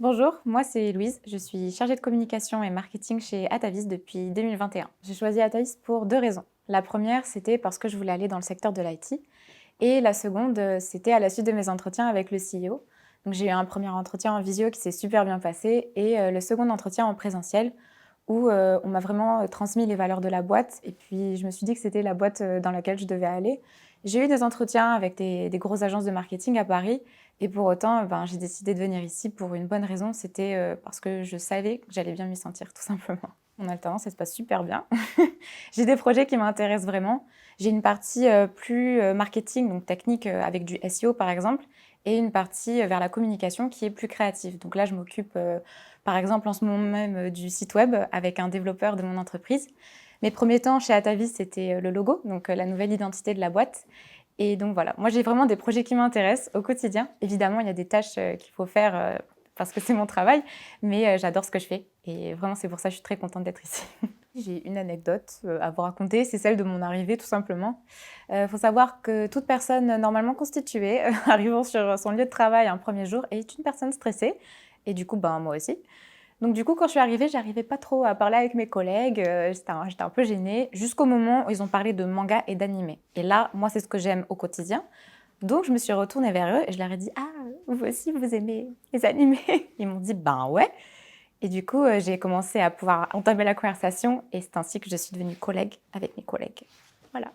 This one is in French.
Bonjour, moi c'est Louise, je suis chargée de communication et marketing chez Atavis depuis 2021. J'ai choisi Atavis pour deux raisons. La première, c'était parce que je voulais aller dans le secteur de l'IT et la seconde, c'était à la suite de mes entretiens avec le CEO. Donc j'ai eu un premier entretien en visio qui s'est super bien passé et le second entretien en présentiel où on m'a vraiment transmis les valeurs de la boîte et puis je me suis dit que c'était la boîte dans laquelle je devais aller. J'ai eu des entretiens avec des grosses agences de marketing à Paris et pour autant, ben, j'ai décidé de venir ici pour une bonne raison, c'était parce que je savais que j'allais bien m'y sentir, tout simplement. Mon alternance, ça se passe super bien. J'ai des projets qui m'intéressent vraiment. J'ai une partie plus marketing, donc technique, avec du SEO par exemple, et une partie vers la communication qui est plus créative. Donc là, je m'occupe par exemple en ce moment même du site web avec un développeur de mon entreprise. Mes premiers temps chez Atavis, c'était le logo, donc la nouvelle identité de la boîte. Et donc voilà, moi j'ai vraiment des projets qui m'intéressent au quotidien. Évidemment, il y a des tâches qu'il faut faire parce que c'est mon travail, mais j'adore ce que je fais. Et vraiment, c'est pour ça que je suis très contente d'être ici. J'ai une anecdote à vous raconter, c'est celle de mon arrivée tout simplement. Il faut savoir que toute personne normalement constituée, arrivant sur son lieu de travail un premier jour, est une personne stressée. Et du coup, ben, moi aussi. Donc du coup, quand je suis arrivée, j'arrivais pas trop à parler avec mes collègues, j'étais un peu gênée, jusqu'au moment où ils ont parlé de manga et d'anime. Et là, moi, c'est ce que j'aime au quotidien. Donc je me suis retournée vers eux et je leur ai dit: «Ah, vous aussi, vous aimez les animés?» Ils m'ont dit: «Ben ouais». Et du coup, j'ai commencé à pouvoir entamer la conversation et c'est ainsi que je suis devenue collègue avec mes collègues. Voilà.